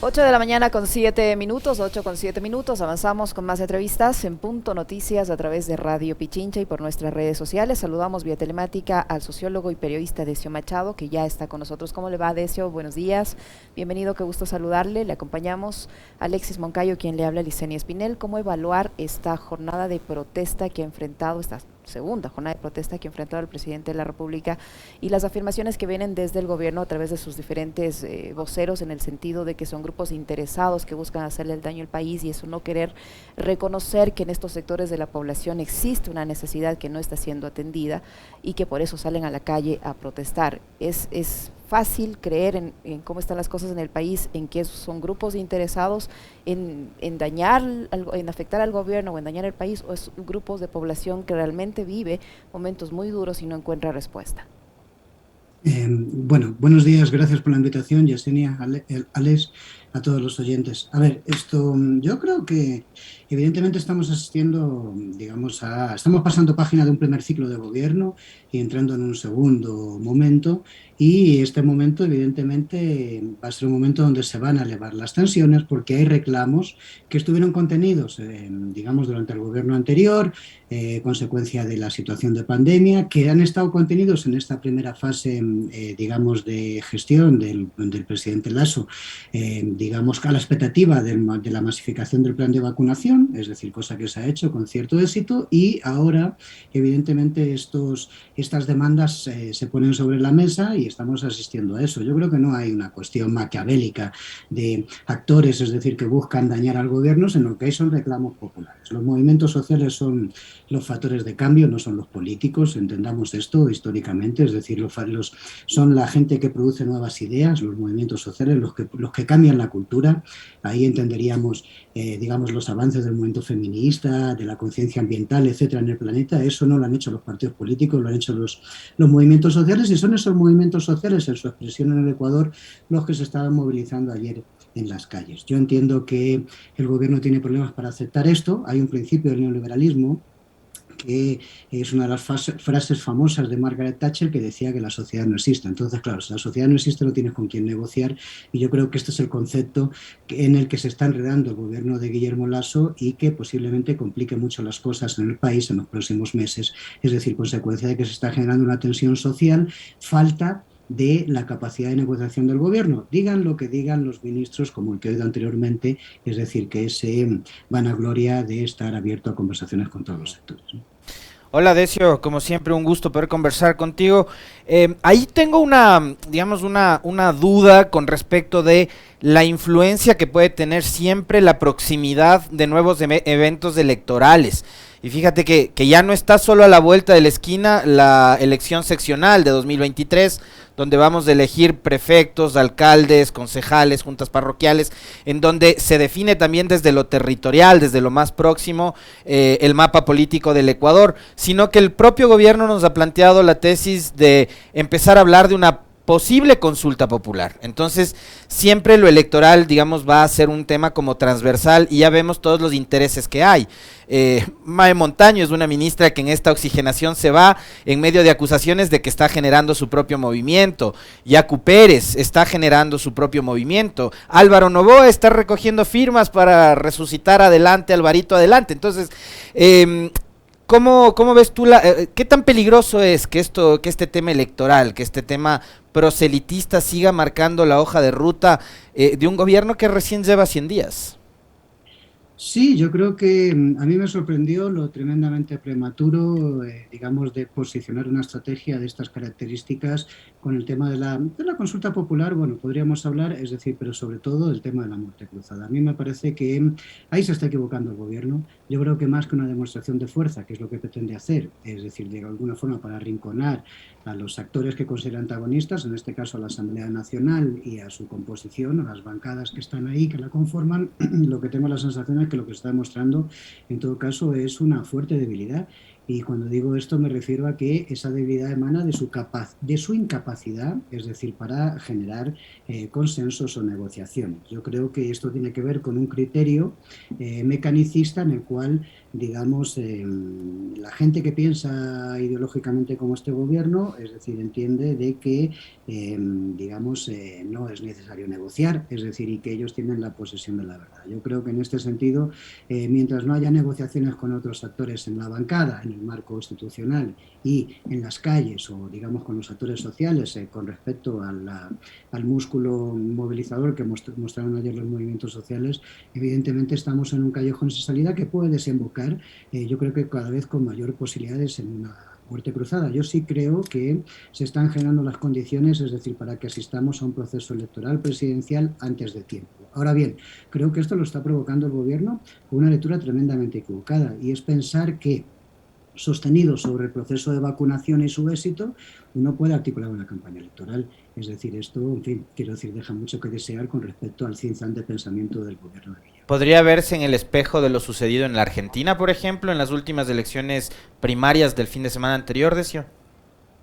8 de la mañana con 7 minutos, 8 con 7 minutos. Avanzamos con más entrevistas en Punto Noticias a través de Radio Pichincha y por nuestras redes sociales. Saludamos vía telemática al sociólogo y periodista Decio Machado, que ya está con nosotros. ¿Cómo le va, Decio? Buenos días. Bienvenido, qué gusto saludarle. Le acompañamos Alexis Moncayo, quien le habla, Licenia Espinel. ¿Cómo evaluar esta jornada de protesta que ha enfrentado, esta segunda jornada de protesta que ha enfrentado el presidente de la República y las afirmaciones que vienen desde el gobierno a través de sus diferentes voceros, en el sentido de que son grupos interesados que buscan hacerle el daño al país, y eso no querer reconocer que en estos sectores de la población existe una necesidad que no está siendo atendida y que por eso salen a la calle a protestar? Es fácil creer en cómo están las cosas en el país, en que son grupos interesados en dañar, en afectar al gobierno o en dañar el país, o es grupos de población que realmente vive momentos muy duros y no encuentra respuesta. Bueno, buenos días, gracias por la invitación, Yesenia, Alex, a todos los oyentes. A ver, yo creo que evidentemente estamos asistiendo, digamos, estamos pasando página de un primer ciclo de gobierno y entrando en un segundo momento, y este momento evidentemente va a ser un momento donde se van a elevar las tensiones porque hay reclamos que estuvieron contenidos, digamos, durante el gobierno anterior, consecuencia de la situación de pandemia, que han estado contenidos en esta primera fase, digamos, de gestión del presidente Lasso, digamos, a la expectativa de la masificación del plan de vacunación, es decir, cosa que se ha hecho con cierto éxito, y ahora, evidentemente, estas demandas se ponen sobre la mesa y estamos asistiendo a eso. Yo creo que no hay una cuestión maquiavélica de actores, es decir, que buscan dañar al gobierno, sino que hay son reclamos populares. Los movimientos sociales son los factores de cambio, no son los políticos, entendamos esto históricamente, es decir, son la gente que produce nuevas ideas, los movimientos sociales, los que cambian la cultura. Ahí entenderíamos, digamos, los avances del movimiento feminista, de la conciencia ambiental, etcétera, en el planeta. Eso no lo han hecho los partidos políticos, lo han hecho los movimientos sociales, y son esos movimientos sociales, en su expresión en el Ecuador, los que se estaban movilizando ayer en las calles. Yo entiendo que el gobierno tiene problemas para aceptar esto. Hay un principio del neoliberalismo que es una de las frases famosas de Margaret Thatcher, que decía que la sociedad no existe. Entonces, claro, si la sociedad no existe, no tienes con quién negociar, y yo creo que este es el concepto en el que se está enredando el gobierno de Guillermo Lasso y que posiblemente complique mucho las cosas en el país en los próximos meses. Es decir, consecuencia de que se está generando una tensión social, falta de la capacidad de negociación del gobierno. Digan lo que digan los ministros, como el que he oído anteriormente, es decir, que se vanagloria de estar abierto a conversaciones con todos los sectores, ¿no? Hola Decio, como siempre un gusto poder conversar contigo. Ahí tengo digamos, una duda con respecto de la influencia que puede tener siempre la proximidad de nuevos eventos electorales. Y fíjate que ya no está solo a la vuelta de la esquina la elección seccional de 2023, donde vamos a elegir prefectos, alcaldes, concejales, juntas parroquiales, en donde se define también desde lo territorial, desde lo más próximo, el mapa político del Ecuador, sino que el propio gobierno nos ha planteado la tesis de empezar a hablar de una posible consulta popular. Entonces, siempre lo electoral, digamos, va a ser un tema como transversal, y ya vemos todos los intereses que hay. Mae Montaño es una ministra que en esta oxigenación se va en medio de acusaciones de que está generando su propio movimiento. Yacu Pérez está generando su propio movimiento. Álvaro Noboa está recogiendo firmas para resucitar adelante, Alvarito adelante. Entonces, ¿cómo ves tú qué tan peligroso es que este tema electoral, que este tema proselitista siga marcando la hoja de ruta de un gobierno que recién lleva 100 días? Sí, yo creo que a mí me sorprendió lo tremendamente prematuro, digamos, de posicionar una estrategia de estas características con el tema de la consulta popular. Bueno, podríamos hablar, es decir, pero sobre todo el tema de la muerte cruzada. A mí me parece que ahí se está equivocando el gobierno. Yo creo que más que una demostración de fuerza, que es lo que pretende hacer, es decir, de alguna forma para arrinconar a los actores que considera antagonistas, en este caso a la Asamblea Nacional y a su composición, a las bancadas que están ahí, que la conforman, lo que tengo la sensación es que lo que está demostrando en todo caso es una fuerte debilidad Y cuando digo esto me refiero a que esa debilidad emana de su incapacidad, es decir, para generar consensos o negociaciones. Yo creo que esto tiene que ver con un criterio mecanicista en el cual, digamos, la gente que piensa ideológicamente como este gobierno, es decir, entiende de que, digamos, no es necesario negociar, es decir, y que ellos tienen la posesión de la verdad. Yo creo que en este sentido, mientras no haya negociaciones con otros actores en la bancada, en el marco institucional y en las calles o, digamos, con los actores sociales con respecto al músculo movilizador que mostraron ayer los movimientos sociales, evidentemente estamos en un callejón sin salida que puede desembocar, yo creo que cada vez con mayor posibilidades en una muerte cruzada. Yo sí creo que se están generando las condiciones, es decir, para que asistamos a un proceso electoral presidencial antes de tiempo. Ahora bien, creo que esto lo está provocando el gobierno con una lectura tremendamente equivocada, y es pensar que, sostenido sobre el proceso de vacunación y su éxito, uno puede articular una campaña electoral. Es decir, esto, en fin, quiero decir, deja mucho que desear con respecto al cinzante pensamiento del gobierno de Villa. ¿Podría verse en el espejo de lo sucedido en la Argentina, por ejemplo, en las últimas elecciones primarias del fin de semana anterior, Decio?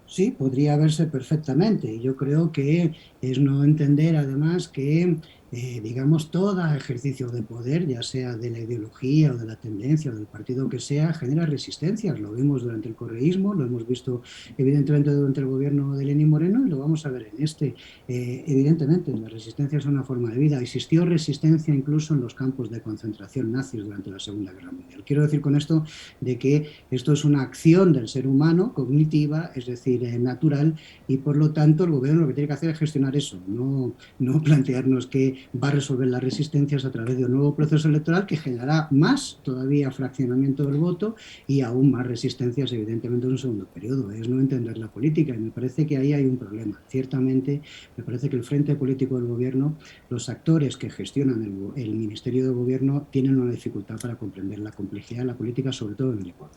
Sí, podría verse perfectamente. Y yo creo que es no entender, además, que, digamos, todo ejercicio de poder, ya sea de la ideología o de la tendencia o del partido que sea, genera resistencias. Lo vimos durante el correísmo, lo hemos visto evidentemente durante el gobierno de Lenín Moreno y lo vamos a ver en este. Evidentemente, la resistencia es una forma de vida. Existió resistencia incluso en los campos de concentración nazis durante la Segunda Guerra Mundial. Quiero decir con esto de que esto es una acción del ser humano cognitiva, es decir, natural, y por lo tanto el gobierno lo que tiene que hacer es gestionar eso, no plantearnos que va a resolver las resistencias a través de un nuevo proceso electoral que generará más todavía fraccionamiento del voto y aún más resistencias, evidentemente, en un segundo periodo. Es no entender la política, y me parece que ahí hay un problema. Ciertamente, me parece que el frente político del gobierno, los actores que gestionan el Ministerio de Gobierno, tienen una dificultad para comprender la complejidad de la política, sobre todo en el Ecuador.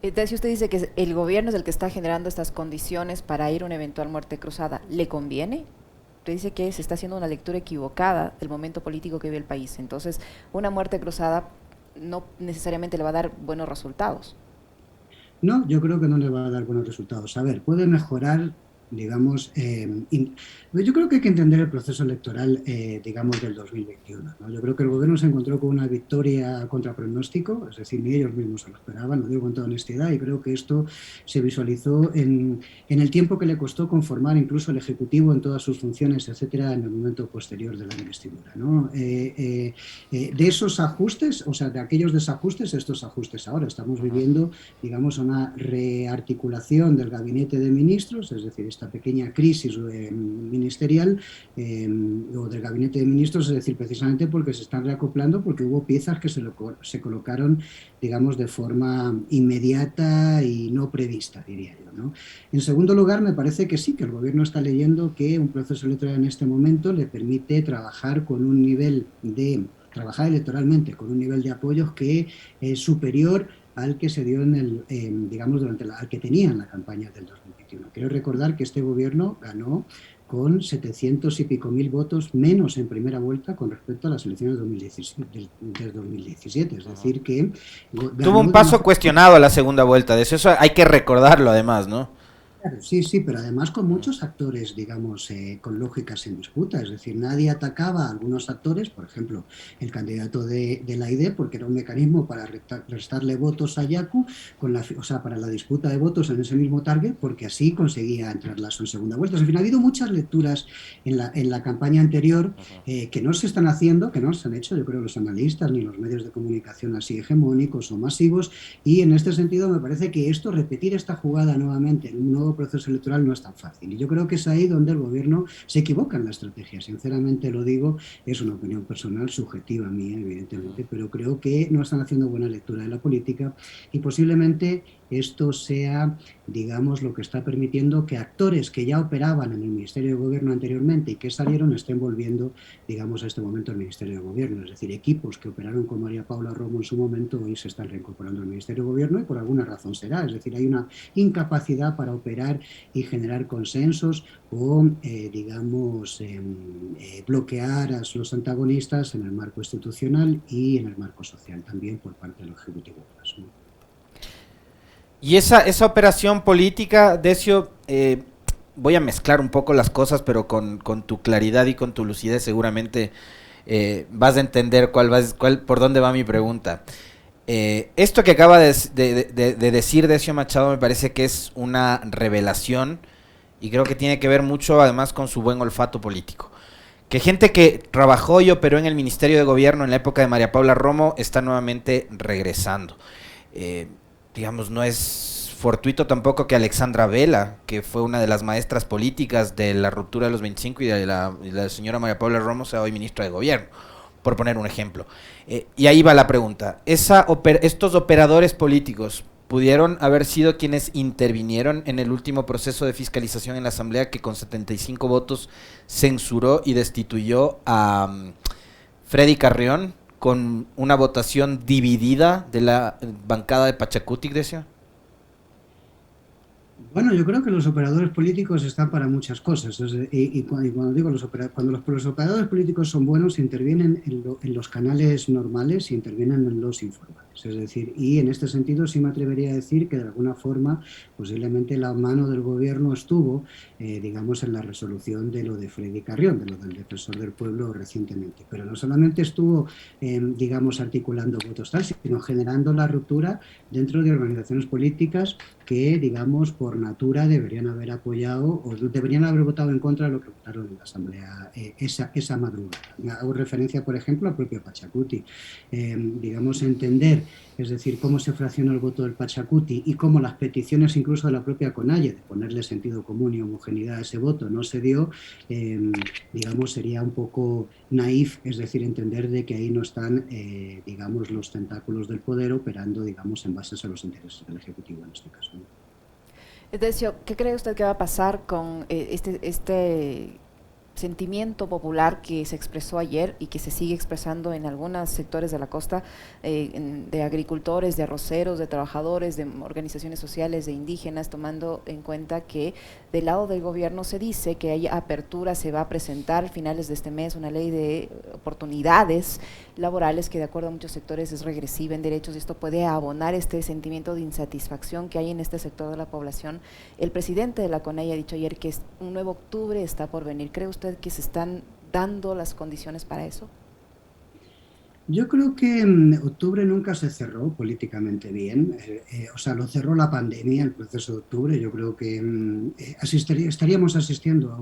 Entonces, usted dice que el gobierno es el que está generando estas condiciones para ir a una eventual muerte cruzada. ¿Le conviene? Usted dice que se está haciendo una lectura equivocada del momento político que vive el país. Entonces, una muerte cruzada no necesariamente le va a dar buenos resultados. No, yo creo que no le va a dar buenos resultados. A ver, puede mejorar, digamos, yo creo que hay que entender el proceso electoral, digamos, del 2021, ¿no? Yo creo que el gobierno se encontró con una victoria contra pronóstico, es decir, ni ellos mismos se lo esperaban, lo digo con toda honestidad, y creo que esto se visualizó en el tiempo que le costó conformar incluso el Ejecutivo en todas sus funciones, etcétera, en el momento posterior de la investidura, ¿no? De esos ajustes, o sea, de aquellos desajustes, estos ajustes ahora. Estamos viviendo, digamos, una rearticulación del gabinete de ministros, es decir, esta pequeña crisis ministerial o del gabinete de ministros, es decir, precisamente porque se están reacoplando, porque hubo piezas que se colocaron, digamos, de forma inmediata y no prevista, diría yo, ¿no? En segundo lugar, me parece que sí, que el gobierno está leyendo que un proceso electoral en este momento le permite trabajar con un nivel de trabajar electoralmente con un nivel de apoyos que es superior al que se dio digamos, al que tenía en la campaña del 2021. Quiero recordar que este gobierno ganó con 700 y pico mil votos menos en primera vuelta con respecto a las elecciones del 2017. Es decir, que Tuvo un ganó de una paso forma. cuestionado a la segunda vuelta, de eso hay que recordarlo además, ¿no? Claro, sí, sí, pero además con muchos actores, digamos, con lógicas en disputa. Es decir, nadie atacaba a algunos actores, por ejemplo, el candidato de la ID, porque era un mecanismo para restarle votos a Yaku, o sea, para la disputa de votos en ese mismo target, porque así conseguía entrar Lasso en segunda vuelta. En fin, ha habido muchas lecturas en la campaña anterior que no se están haciendo, que no se han hecho, yo creo, los analistas ni los medios de comunicación así hegemónicos o masivos, y en este sentido me parece que repetir esta jugada nuevamente en un nuevo proceso electoral no es tan fácil. Y yo creo que es ahí donde el gobierno se equivoca en la estrategia. Sinceramente lo digo, es una opinión personal, subjetiva mía, evidentemente, pero creo que no están haciendo buena lectura de la política y posiblemente esto sea, digamos, lo que está permitiendo que actores que ya operaban en el Ministerio de Gobierno anteriormente y que salieron estén volviendo, digamos, a este momento al Ministerio de Gobierno. Es decir, equipos que operaron con María Paula Romo en su momento hoy se están reincorporando al Ministerio de Gobierno y por alguna razón será. Es decir, hay una incapacidad para operar y generar consensos o, digamos, bloquear a los antagonistas en el marco institucional y en el marco social también por parte del Ejecutivo. Y esa operación política, Decio, voy a mezclar un poco las cosas, pero con tu claridad y con tu lucidez seguramente vas a entender por dónde va mi pregunta. Esto que acaba de decir Decio Machado me parece que es una revelación y creo que tiene que ver mucho además con su buen olfato político. Que gente que trabajó y operó en el Ministerio de Gobierno en la época de María Paula Romo está nuevamente regresando. Eh, digamos, no es fortuito tampoco que Alexandra Vela, que fue una de las maestras políticas de la ruptura de los 25 y de la señora María Paula Romo, sea hoy ministra de Gobierno, por poner un ejemplo. Y ahí va la pregunta. ¿Estos operadores políticos pudieron haber sido quienes intervinieron en el último proceso de fiscalización en la Asamblea que con 75 votos censuró y destituyó a Freddy Carrión con una votación dividida de la bancada de Pachacutic, decía? Bueno, yo creo que los operadores políticos están para muchas cosas. Cuando digo cuando los operadores políticos son buenos, intervienen en los canales normales y intervienen en los informales. Es decir, y en este sentido sí me atrevería a decir que de alguna forma posiblemente la mano del gobierno estuvo, digamos, en la resolución de lo de Freddy Carrión, de lo del defensor del pueblo recientemente. Pero no solamente estuvo, digamos, articulando votos tal, sino generando la ruptura dentro de organizaciones políticas que, digamos, por natura deberían haber apoyado o deberían haber votado en contra de lo que votaron en la Asamblea esa madrugada. Hago referencia, por ejemplo, al propio Pachacuti. Digamos, entender, es decir, cómo se fraccionó el voto del Pachacuti y cómo las peticiones incluso de la propia Conalle de ponerle sentido común y homogeneidad a ese voto no se dio, digamos, sería un poco naif, es decir, entender de que ahí no están, digamos, los tentáculos del poder operando, digamos, en base a los intereses del Ejecutivo en este caso. Decio, ¿qué cree usted que va a pasar con este sentimiento popular que se expresó ayer y que se sigue expresando en algunos sectores de la costa, de agricultores, de arroceros, de trabajadores, de organizaciones sociales, de indígenas, tomando en cuenta que del lado del gobierno se dice que hay apertura, se va a presentar a finales de este mes una ley de oportunidades laborales que de acuerdo a muchos sectores es regresiva en derechos y esto puede abonar este sentimiento de insatisfacción que hay en este sector de la población? El presidente de la CONAIE ha dicho ayer que un nuevo octubre está por venir. ¿Cree usted que se están dando las condiciones para eso? Yo creo que octubre nunca se cerró políticamente bien, o sea, lo cerró la pandemia, el proceso de octubre. Yo creo que estaríamos asistiendo a a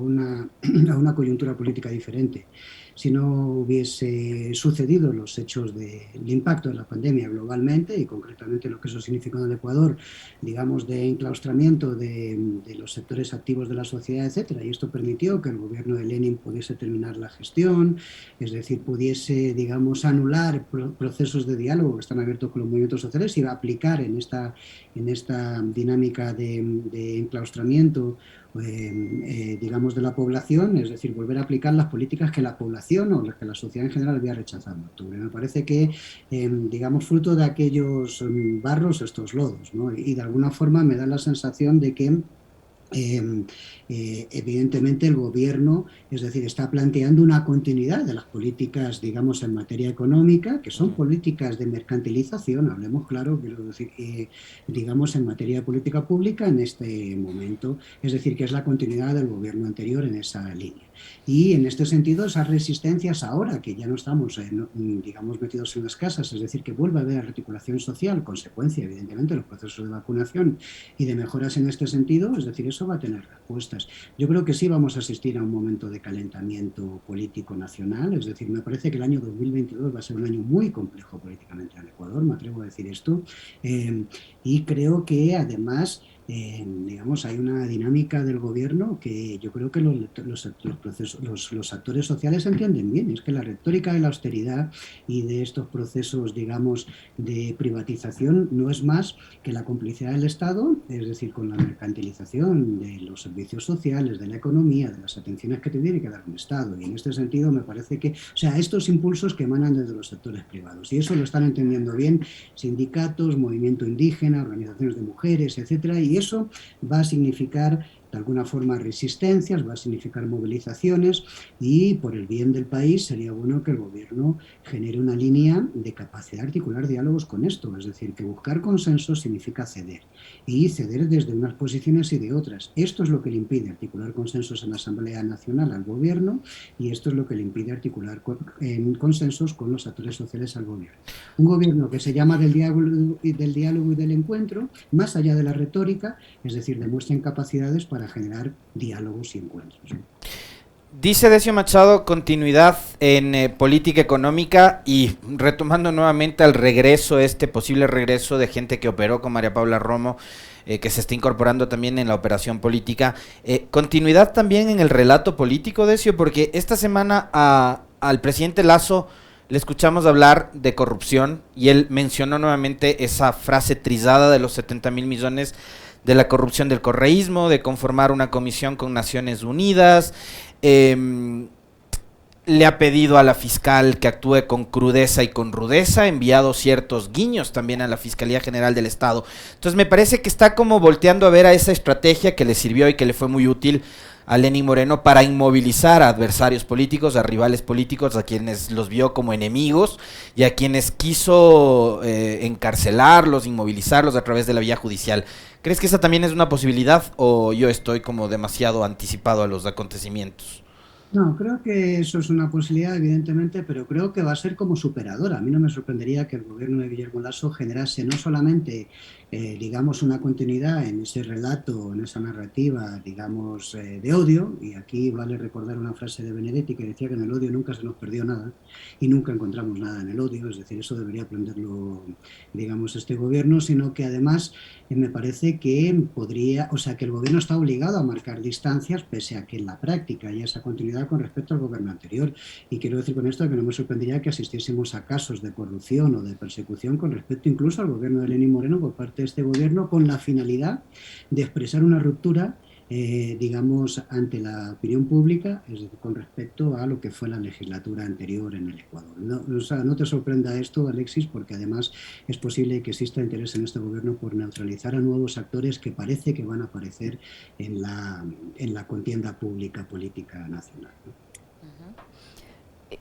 una coyuntura política diferente si no hubiese sucedido los hechos del impacto de la pandemia globalmente y concretamente lo que eso significó en el Ecuador, digamos, de enclaustramiento de los sectores activos de la sociedad, etcétera. Y esto permitió que el gobierno de Lenin pudiese terminar la gestión, es decir, pudiese, digamos, anular procesos de diálogo que están abiertos con los movimientos sociales y aplicar en esta dinámica de enclaustramiento, digamos, de la población, es decir, volver a aplicar las políticas que la población o que la sociedad en general había rechazado en octubre. Me parece que, digamos, fruto de aquellos barros, estos lodos, ¿no? Y de alguna forma me da la sensación de que evidentemente el gobierno, es decir, está planteando una continuidad de las políticas, digamos, en materia económica, que son políticas de mercantilización, hablemos claro, quiero decir, digamos, en materia de política pública en este momento, es decir, que es la continuidad del gobierno anterior en esa línea. Y en este sentido, esas resistencias ahora que ya no estamos, digamos, metidos en las casas, es decir, que vuelve a haber articulación social, consecuencia, evidentemente, de los procesos de vacunación y de mejoras en este sentido, es decir, eso va a tener respuestas. Yo creo que sí vamos a asistir a un momento de calentamiento político nacional, es decir, me parece que el año 2022 va a ser un año muy complejo políticamente en Ecuador, me atrevo a decir esto, y creo que además digamos, hay una dinámica del gobierno que yo creo que los actores sociales entienden bien, es que la retórica de la austeridad y de estos procesos, digamos, de privatización no es más que la complicidad del Estado, es decir, con la mercantilización de los servicios sociales, de la economía, de las atenciones que te tiene que dar un Estado. Y en este sentido me parece que, o sea, estos impulsos que emanan desde los sectores privados, y eso lo están entendiendo bien sindicatos, movimiento indígena, organizaciones de mujeres, etcétera, y eso va a significar de alguna forma resistencias, va a significar movilizaciones y por el bien del país sería bueno que el gobierno genere una línea de capacidad de articular diálogos con esto, es decir, que buscar consensos significa ceder y ceder desde unas posiciones y de otras. Esto es lo que le impide articular consensos en la Asamblea Nacional al gobierno y esto es lo que le impide articular en consensos con los actores sociales al gobierno. Un gobierno que se llama del diálogo y del encuentro, más allá de la retórica, es decir, demuestren capacidades para generar diálogos y encuentros. Dice Decio Machado continuidad en política económica y retomando nuevamente al regreso, posible regreso de gente que operó con María Paula Romo, que se está incorporando también en la operación política. Continuidad también en el relato político, Decio, porque esta semana al presidente Lasso le escuchamos hablar de corrupción y él mencionó nuevamente esa frase trizada de los 70,000 millones de la corrupción del correísmo, de conformar una comisión con Naciones Unidas. Le ha pedido a la fiscal que actúe con crudeza y con rudeza, ha enviado ciertos guiños también a la Fiscalía General del Estado. Entonces me parece que está como volteando a ver a esa estrategia que le sirvió y que le fue muy útil a Lenín Moreno para inmovilizar a adversarios políticos, a rivales políticos, a quienes los vio como enemigos y a quienes quiso encarcelarlos, inmovilizarlos a través de la vía judicial. ¿Crees que esa también es una posibilidad o yo estoy como demasiado anticipado a los acontecimientos? No, creo que eso es una posibilidad, evidentemente, pero creo que va a ser como superadora. A mí no me sorprendería que el gobierno de Guillermo Lasso generase no solamente, digamos, una continuidad en ese relato, en esa narrativa, digamos, de odio, y aquí vale recordar una frase de Benedetti que decía que en el odio nunca se nos perdió nada y nunca encontramos nada en el odio, es decir, eso debería aprenderlo, digamos, este gobierno, sino que además me parece que podría, o sea, que el gobierno está obligado a marcar distancias, pese a que en la práctica haya esa continuidad con respecto al gobierno anterior. Y quiero decir con esto que no me sorprendería que asistiésemos a casos de corrupción o de persecución con respecto incluso al gobierno de Lenín Moreno por parte de este gobierno, con la finalidad de expresar una ruptura digamos, ante la opinión pública con respecto a lo que fue la legislatura anterior en el Ecuador. No, o sea, no te sorprenda esto, Alexis, porque además es posible que exista interés en este gobierno por neutralizar a nuevos actores que parece que van a aparecer en la contienda pública política nacional, ¿no?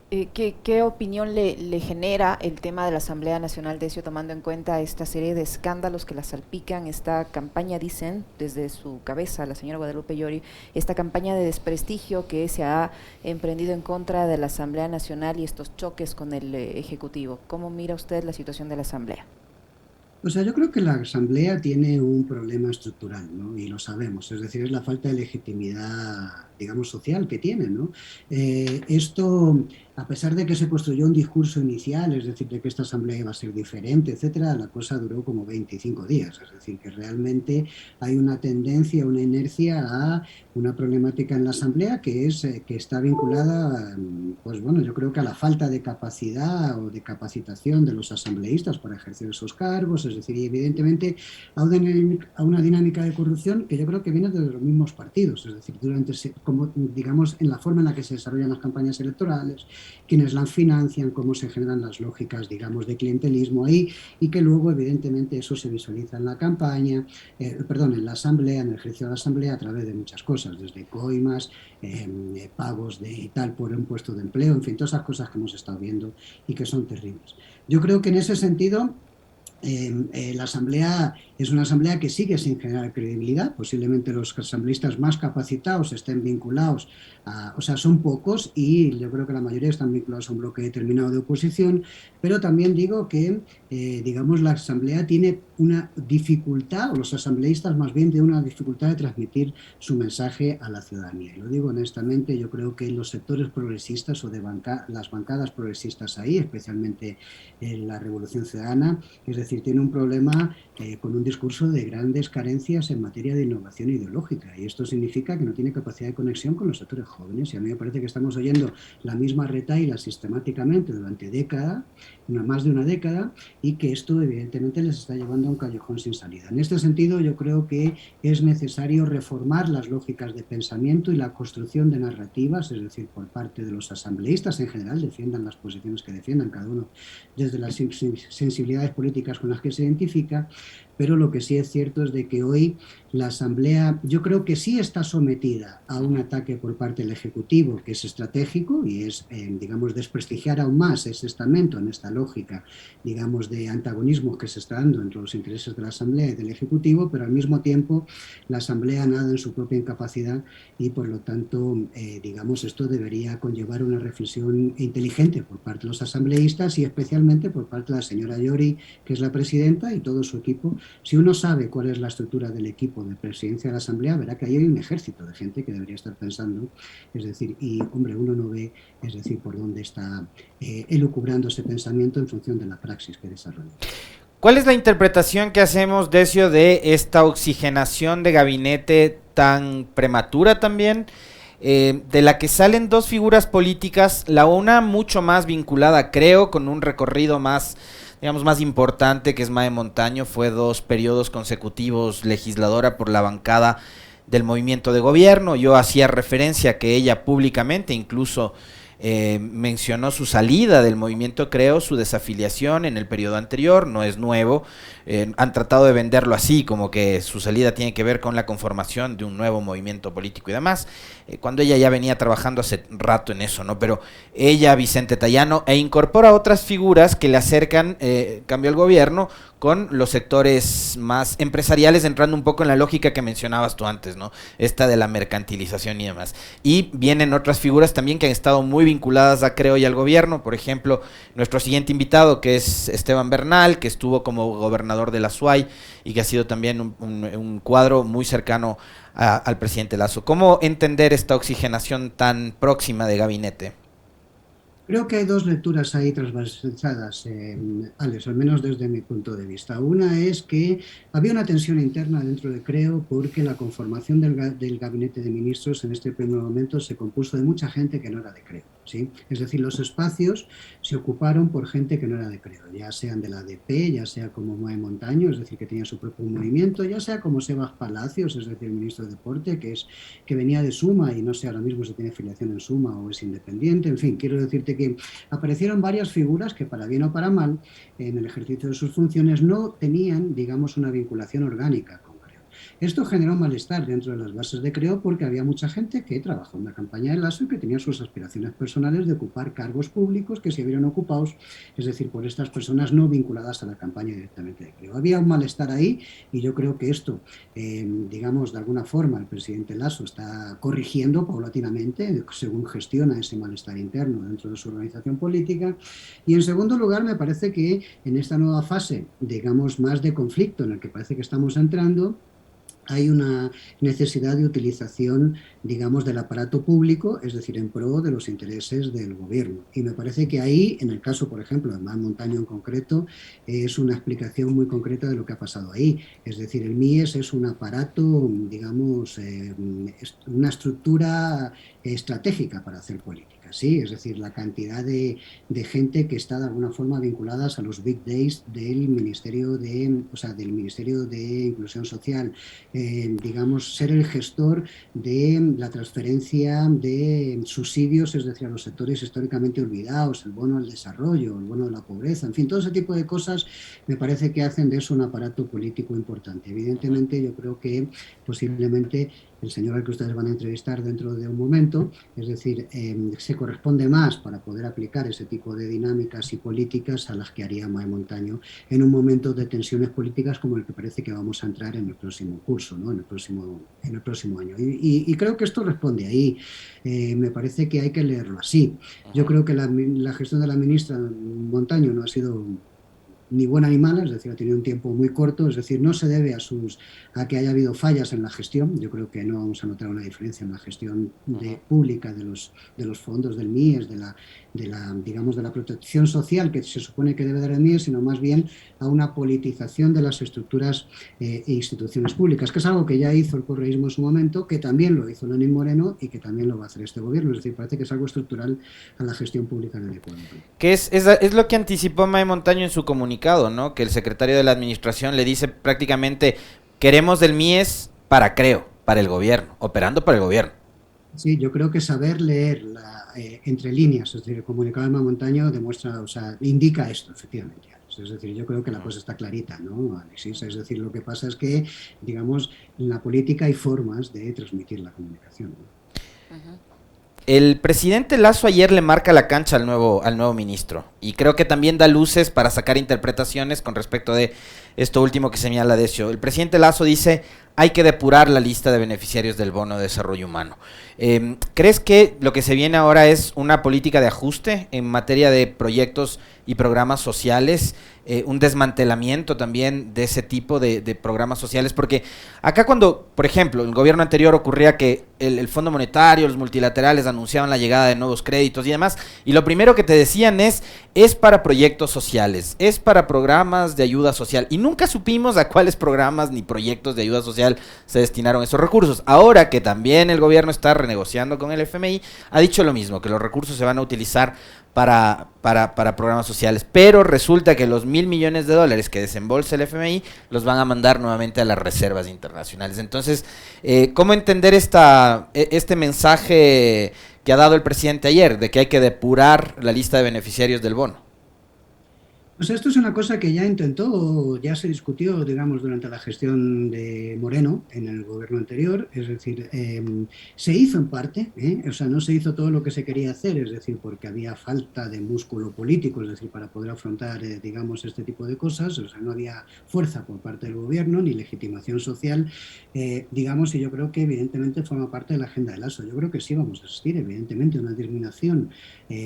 ¿Qué opinión le genera el tema de la Asamblea Nacional, Decio, tomando en cuenta esta serie de escándalos que la salpican, esta campaña, dicen, desde su cabeza, la señora Guadalupe Llori, esta campaña de desprestigio que se ha emprendido en contra de la Asamblea Nacional y estos choques con el Ejecutivo? ¿Cómo mira usted la situación de la Asamblea? O sea, yo creo que la Asamblea tiene un problema estructural, ¿no? Y lo sabemos, es decir, es la falta de legitimidad, digamos, social que tiene, ¿no? Esto, a pesar de que se construyó un discurso inicial, es decir, de que esta Asamblea iba a ser diferente, etcétera, la cosa duró como 25 días, es decir, que realmente hay una tendencia, una inercia a una problemática en la Asamblea que está vinculada, pues bueno, yo creo que a la falta de capacidad o de capacitación de los asambleístas para ejercer esos cargos, es decir, y evidentemente a una dinámica de corrupción que yo creo que viene de los mismos partidos, es decir, como, digamos, en la forma en la que se desarrollan las campañas electorales, quienes las financian, cómo se generan las lógicas, digamos, de clientelismo ahí, y que luego, evidentemente, eso se visualiza en la campaña, en la Asamblea, en el ejercicio de la Asamblea, a través de muchas cosas, desde coimas, pagos de tal por un puesto de empleo, en fin, todas esas cosas que hemos estado viendo y que son terribles. Yo creo que en ese sentido la Asamblea es una Asamblea que sigue sin generar credibilidad. Posiblemente los asambleístas más capacitados estén vinculados o sea, son pocos y yo creo que la mayoría están vinculados a un bloque determinado de oposición, pero también digo que, digamos, la Asamblea tiene una dificultad, o los asambleístas más bien tienen una dificultad de transmitir su mensaje a la ciudadanía. Y lo digo honestamente, yo creo que los sectores progresistas o de las bancadas progresistas ahí, especialmente en la Revolución Ciudadana, es decir, tiene un problema con un discurso de grandes carencias en materia de innovación ideológica, y esto significa que no tiene capacidad de conexión con los sectores jóvenes, y a mí me parece que estamos oyendo la misma retahíla sistemáticamente durante más de una década, y que esto evidentemente les está llevando a un callejón sin salida. En este sentido, yo creo que es necesario reformar las lógicas de pensamiento y la construcción de narrativas, es decir, por parte de los asambleístas en general, defiendan las posiciones que defiendan cada uno desde las sensibilidades políticas con las que se identifica, pero lo que sí es cierto es de que hoy la Asamblea, yo creo que sí está sometida a un ataque por parte del Ejecutivo, que es estratégico y es, digamos, desprestigiar aún más ese estamento en esta lógica, digamos, de antagonismo que se está dando entre los intereses de la Asamblea y del Ejecutivo, pero al mismo tiempo la Asamblea nada en su propia incapacidad y, por lo tanto, digamos, esto debería conllevar una reflexión inteligente por parte de los asambleístas y especialmente por parte de la señora Llori, que es la presidenta, y todo su equipo. Si uno sabe cuál es la estructura del equipo de presidencia de la Asamblea, verá que ahí hay un ejército de gente que debería estar pensando, es decir, y hombre, uno no ve, es decir, por dónde está elucubrando ese pensamiento en función de la praxis que desarrolla. ¿Cuál es la interpretación que hacemos, Decio, de esta oxigenación de gabinete tan prematura también, de la que salen dos figuras políticas, la una mucho más vinculada, creo, con un recorrido más, digamos, más importante, que es Mae Montaño, fue 2 periodos consecutivos legisladora por la bancada del movimiento de gobierno? Yo hacía referencia a que ella públicamente incluso mencionó su salida del movimiento, creo, su desafiliación en el periodo anterior, no es nuevo, han tratado de venderlo así, como que su salida tiene que ver con la conformación de un nuevo movimiento político y demás, cuando ella ya venía trabajando hace rato en eso, ¿no? Pero ella, Vicente Tayano, incorpora otras figuras que le acercan, cambio al gobierno, con los sectores más empresariales, entrando un poco en la lógica que mencionabas tú antes, ¿no? Esta de la mercantilización y demás. Y vienen otras figuras también que han estado muy vinculadas a Creo y al gobierno, por ejemplo, nuestro siguiente invitado, que es Esteban Bernal, que estuvo como gobernador de la SUAY y que ha sido también un cuadro muy cercano al presidente Lasso. ¿Cómo entender esta oxigenación tan próxima de gabinete? Creo que hay dos lecturas ahí transversadas, Alex, al menos desde mi punto de vista. Una es que había una tensión interna dentro de Creo porque la conformación del gabinete de ministros en este primer momento se compuso de mucha gente que no era de Creo, ¿sí? Es decir, los espacios se ocuparon por gente que no era de Creo, ya sean de la ADP, ya sea como Mae Montaño, es decir, que tenía su propio movimiento, ya sea como Sebas Palacios, es decir, el ministro de Deporte, que venía de Suma y no sé ahora mismo si tiene filiación en Suma o es independiente. En fin, quiero decirte que aparecieron varias figuras que, para bien o para mal, en el ejercicio de sus funciones no tenían, digamos, una vinculación orgánica con Creo. Esto generó malestar dentro de las bases de Creo porque había mucha gente que trabajó en la campaña de Lasso y que tenía sus aspiraciones personales de ocupar cargos públicos que se vieron ocupados, es decir, por estas personas no vinculadas a la campaña directamente de Creo. Había un malestar ahí y yo creo que esto, digamos, de alguna forma el presidente Lasso está corrigiendo paulatinamente según gestiona ese malestar interno dentro de su organización política. Y en segundo lugar, me parece que en esta nueva fase, digamos, más de conflicto en el que parece que estamos entrando, hay una necesidad de utilización, digamos, del aparato público, es decir, en pro de los intereses del gobierno. Y me parece que ahí, en el caso, por ejemplo, de Mae Montaño en concreto, es una explicación muy concreta de lo que ha pasado ahí. Es decir, el MIES es un aparato, digamos, una estructura estratégica para hacer política. Sí, es decir, la cantidad de gente que está de alguna forma vinculadas a los big days del Ministerio del Ministerio de Inclusión Social, digamos, ser el gestor de la transferencia de subsidios, es decir, a los sectores históricamente olvidados, el bono al desarrollo, el bono de la pobreza, en fin, todo ese tipo de cosas me parece que hacen de eso un aparato político importante. Evidentemente, yo creo que posiblemente el señor al que ustedes van a entrevistar dentro de un momento, es decir, se corresponde más para poder aplicar ese tipo de dinámicas y políticas a las que haría Mae Montaño en un momento de tensiones políticas como el que parece que vamos a entrar en el próximo curso, ¿no? en el próximo año. Y creo que esto responde ahí. Me parece que hay que leerlo así. Yo creo que la gestión de la ministra Montaño no ha sido ni buena ni mala, es decir, ha tenido un tiempo muy corto, es decir, no se debe a que haya habido fallas en la gestión. Yo creo que no vamos a notar una diferencia en la gestión pública de los fondos del MIES, digamos, de la protección social que se supone que debe dar el MIES, sino más bien a una politización de las estructuras e instituciones públicas, que es algo que ya hizo el correísmo en su momento, que también lo hizo Lenín Moreno y que también lo va a hacer este gobierno. Es decir, parece que es algo estructural a la gestión pública en el Ecuador. Que es lo que anticipó Mae Montaño en su comunicado, ¿no? Que el secretario de la administración le dice prácticamente: queremos del MIES para Creo, para el gobierno, operando para el gobierno. Sí, yo creo que saber leer entre líneas, es decir, el comunicado de Mae Montaño demuestra, indica esto, efectivamente. Es Es decir, yo creo que la cosa está clarita, ¿no, Alexis? Es decir, lo que pasa es que, digamos, en la política hay formas de transmitir la comunicación, ¿no? Ujú. El presidente Lasso ayer le marca la cancha al nuevo ministro y creo que también da luces para sacar interpretaciones con respecto de esto último que señala Decio. El presidente Lasso dice hay que depurar la lista de beneficiarios del bono de desarrollo humano. ¿Crees que lo que se viene ahora es una política de ajuste en materia de proyectos y programas sociales? Un desmantelamiento también de ese tipo de programas sociales, porque acá cuando, por ejemplo, el gobierno anterior ocurría que el Fondo Monetario, los multilaterales anunciaban la llegada de nuevos créditos y demás, y lo primero que te decían es para proyectos sociales, es para programas de ayuda social, y nunca supimos a cuáles programas ni proyectos de ayuda social se destinaron esos recursos. Ahora que también el gobierno está renegociando con el FMI, ha dicho lo mismo, que los recursos se van a utilizar para programas sociales, pero resulta que los $1.000 millones que desembolsa el FMI los van a mandar nuevamente a las reservas internacionales. Entonces, ¿cómo entender este mensaje que ha dado el presidente ayer, de que hay que depurar la lista de beneficiarios del bono? Pues esto es una cosa que ya se discutió, digamos, durante la gestión de Moreno en el gobierno anterior, es decir, se hizo en parte, o sea, no se hizo todo lo que se quería hacer, es decir, porque había falta de músculo político, es decir, para poder afrontar, digamos, este tipo de cosas, o sea, no había fuerza por parte del gobierno ni legitimación social, digamos, y yo creo que evidentemente forma parte de la agenda de Lasso. Yo creo que sí vamos a asistir, evidentemente, a una disminución,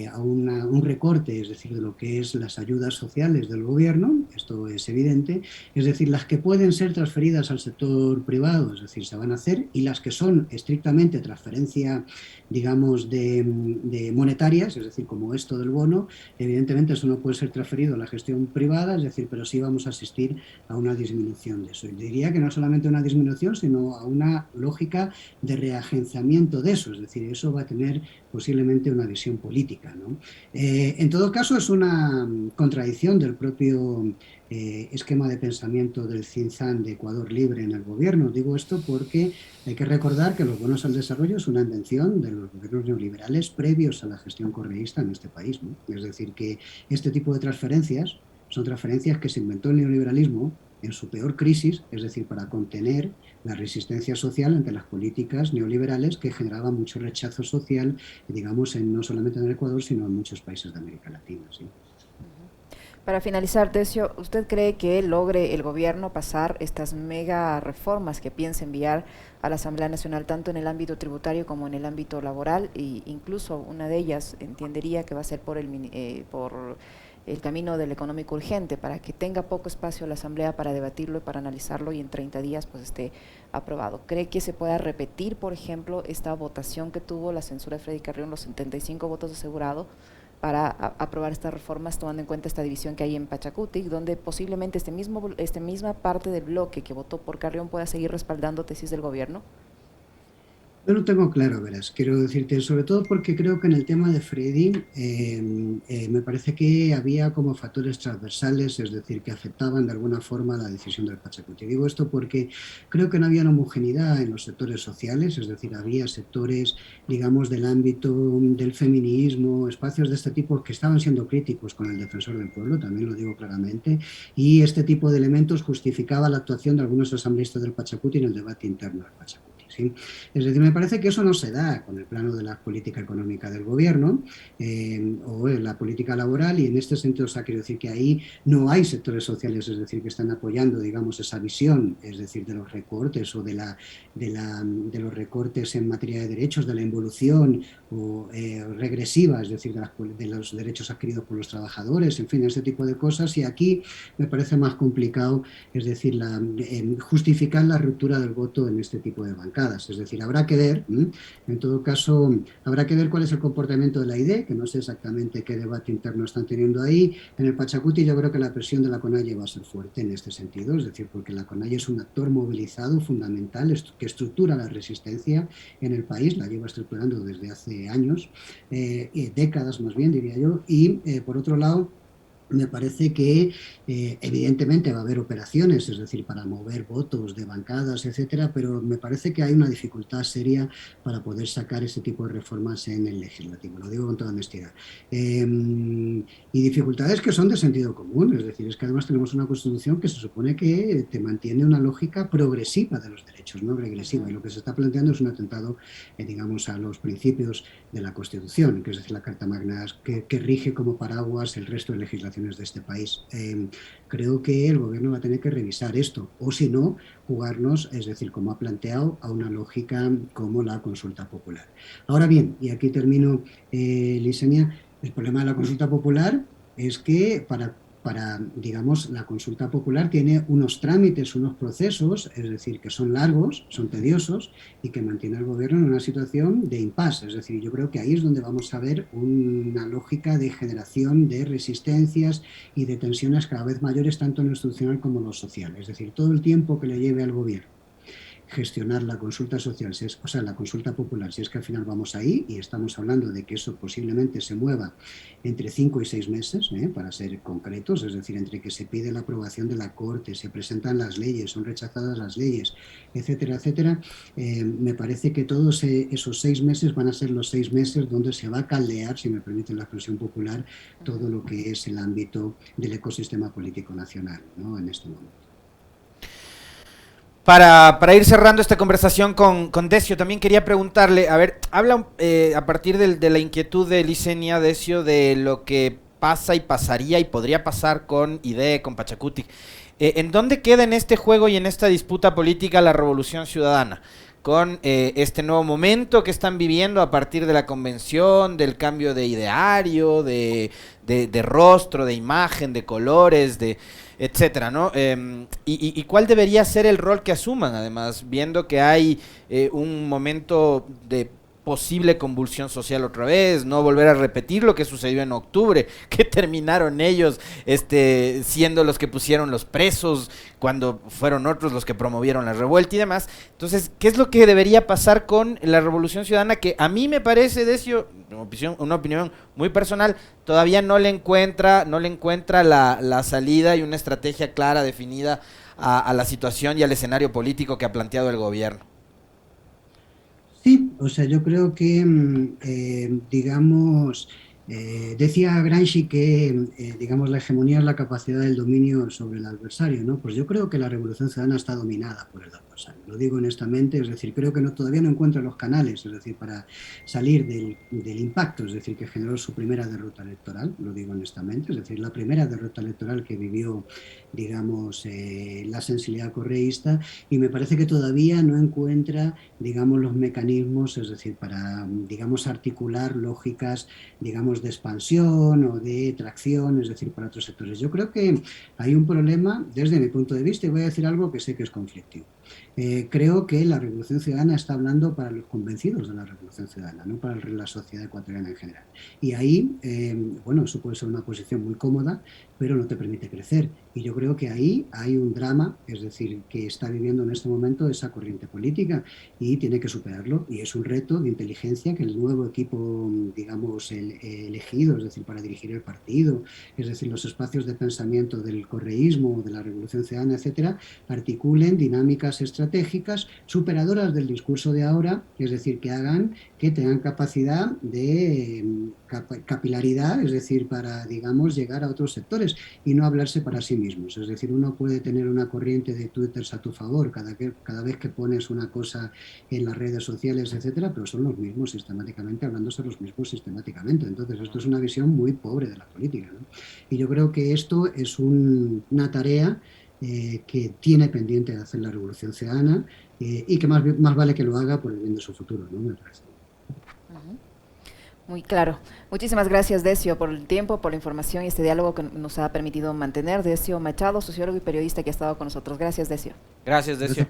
a un recorte, es decir, de lo que es las ayudas sociales del gobierno, esto es evidente, es decir, las que pueden ser transferidas al sector privado, es decir, se van a hacer, y las que son estrictamente transferencia, digamos, de monetarias, es decir, como esto del bono, evidentemente eso no puede ser transferido a la gestión privada, es decir, pero sí vamos a asistir a una disminución de eso. Y diría que no solamente una disminución, sino a una lógica de reagenciamiento de eso, es decir, eso va a tener posiblemente una visión política, ¿no? En todo caso, es una contradicción del propio esquema de pensamiento del Cinzán de Ecuador Libre en el gobierno. Digo esto porque hay que recordar que los bonos al desarrollo es una invención de los gobiernos neoliberales previos a la gestión correísta en este país, ¿no? Es decir, que este tipo de transferencias son transferencias que se inventó el neoliberalismo en su peor crisis, es decir, para contener la resistencia social ante las políticas neoliberales que generaban mucho rechazo social, digamos, no solamente en el Ecuador, sino en muchos países de América Latina, ¿sí? Para finalizar, Decio, ¿usted cree que logre el gobierno pasar estas mega reformas que piensa enviar a la Asamblea Nacional, tanto en el ámbito tributario como en el ámbito laboral? E incluso una de ellas entendería que va a ser por el camino del económico urgente, para que tenga poco espacio la Asamblea para debatirlo y para analizarlo, y en 30 días pues esté aprobado. ¿Cree que se pueda repetir, por ejemplo, esta votación que tuvo la censura de Freddy Carrión, los 75 votos asegurados, para aprobar estas reformas, tomando en cuenta esta división que hay en Pachacuti, donde posiblemente esta misma parte del bloque que votó por Carrión pueda seguir respaldando tesis del gobierno? Yo lo tengo claro, verás, quiero decirte, sobre todo porque creo que en el tema de Freddy me parece que había como factores transversales, es decir, que afectaban de alguna forma la decisión del Pachacuti. Digo esto porque creo que no había una homogeneidad en los sectores sociales, es decir, había sectores, digamos, del ámbito del feminismo, espacios de este tipo que estaban siendo críticos con el defensor del pueblo, también lo digo claramente, y este tipo de elementos justificaba la actuación de algunos asambleístas del Pachacuti en el debate interno del Pachacuti. ¿Sí? Es decir, me parece que eso no se da con el plano de la política económica del gobierno o la política laboral, y en este sentido, o sea, quiero decir que ahí no hay sectores sociales, es decir, que están apoyando, digamos, esa visión, es decir, de los recortes o de los recortes en materia de derechos, de la involución o regresiva, es decir, de los derechos adquiridos por los trabajadores, en fin, ese tipo de cosas, y aquí me parece más complicado, es decir, justificar la ruptura del voto en este tipo de bancadas. Es decir, habrá que ver, en todo caso, habrá que ver cuál es el comportamiento de la AIDE, que no sé exactamente qué debate interno están teniendo ahí. En el Pachacuti yo creo que la presión de la CONAIE va a ser fuerte en este sentido, es decir, porque la CONAIE es un actor movilizado fundamental que estructura la resistencia en el país, la lleva estructurando desde hace años, décadas más bien, diría yo, y por otro lado, Me parece que evidentemente va a haber operaciones, es decir, para mover votos de bancadas, etcétera, pero me parece que hay una dificultad seria para poder sacar ese tipo de reformas en el legislativo, lo digo con toda honestidad. Y dificultades que son de sentido común, es decir, es que además tenemos una constitución que se supone que te mantiene una lógica progresiva de los derechos, no regresiva, y lo que se está planteando es un atentado, digamos, a los principios de la Constitución, que es decir, la Carta Magna, que rige como paraguas el resto de legislaciones de este país. Creo que el gobierno va a tener que revisar esto, o si no, jugarnos, es decir, como ha planteado, a una lógica como la consulta popular. Ahora bien, y aquí termino, Lisenia, el problema de la consulta popular es que digamos, la consulta popular tiene unos trámites, unos procesos, es decir, que son largos, son tediosos y que mantiene al gobierno en una situación de impasse. Es decir, yo creo que ahí es donde vamos a ver una lógica de generación de resistencias y de tensiones cada vez mayores, tanto en lo institucional como en lo social. Es decir, todo el tiempo que le lleve al gobierno gestionar la consulta social, o sea, la consulta popular, si es que al final vamos ahí y estamos hablando de que eso posiblemente se mueva entre 5 y 6 meses, para ser concretos, es decir, entre que se pide la aprobación de la Corte, se presentan las leyes, son rechazadas las leyes, etcétera, etcétera, me parece que todos esos 6 meses van a ser los 6 meses donde se va a caldear, si me permiten la expresión popular, todo lo que es el ámbito del ecosistema político nacional, ¿no?, en este momento. Para ir cerrando esta conversación con Decio, también quería preguntarle, a ver, habla a partir de la inquietud de Lisenia, Decio, de lo que pasa y pasaría y podría pasar con IDE, con Pachacutic. ¿En dónde queda en este juego y en esta disputa política la Revolución Ciudadana? Con este nuevo momento que están viviendo a partir de la convención, del cambio de ideario, de rostro, de imagen, de colores, etcétera, ¿no? Y cuál debería ser el rol que asuman, además, viendo que hay un momento de posible convulsión social otra vez, no volver a repetir lo que sucedió en octubre, que terminaron ellos siendo los que pusieron los presos, cuando fueron otros los que promovieron la revuelta y demás. Entonces, ¿qué es lo que debería pasar con la Revolución Ciudadana? Que a mí me parece, Decio, una opinión muy personal, todavía no le encuentra la salida y una estrategia clara, definida a la situación y al escenario político que ha planteado el gobierno. Sí, o sea, yo creo que, digamos, decía Gramsci que, digamos, la hegemonía es la capacidad del dominio sobre el adversario, ¿no? Pues yo creo que la Revolución Ciudadana está dominada por el adversario, lo digo honestamente, es decir, creo que todavía no encuentra los canales, es decir, para salir del impacto, es decir, que generó su primera derrota electoral, lo digo honestamente, es decir, la primera derrota electoral que vivió, digamos, la sensibilidad correísta, y me parece que todavía no encuentra, digamos, los mecanismos, es decir, para, digamos, articular lógicas, digamos, de expansión o de tracción, es decir, para otros sectores. Yo creo que hay un problema desde mi punto de vista, y voy a decir algo que sé que es conflictivo. Creo que la Revolución Ciudadana está hablando para los convencidos de la Revolución Ciudadana, no para la sociedad ecuatoriana en general. Y ahí, bueno, eso puede ser una posición muy cómoda, pero no te permite crecer. Y yo creo que ahí hay un drama, es decir, que está viviendo en este momento esa corriente política y tiene que superarlo. Y es un reto de inteligencia que el nuevo equipo, digamos, elegido, es decir, para dirigir el partido, es decir, los espacios de pensamiento del correísmo, de la Revolución Ciudadana, etcétera, articulen dinámicas estratégicas superadoras del discurso de ahora, es decir, que tengan capacidad de capilaridad, es decir, para, digamos, llegar a otros sectores y no hablarse para sí mismos. Es decir, uno puede tener una corriente de twitters a tu favor cada vez que pones una cosa en las redes sociales, etcétera, pero son los mismos sistemáticamente, hablándose los mismos sistemáticamente. Entonces, esto es una visión muy pobre de la política, ¿no? Y yo creo que esto es una tarea que tiene pendiente de hacer la Revolución Ciudadana y que más vale que lo haga por el bien de su futuro, ¿no? Me parece. Muy claro. Muchísimas gracias, Decio, por el tiempo, por la información y este diálogo que nos ha permitido mantener. Decio Machado, sociólogo y periodista que ha estado con nosotros. Gracias, Decio. Gracias, Decio.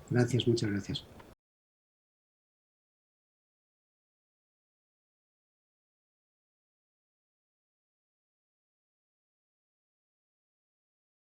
Gracias, muchas gracias.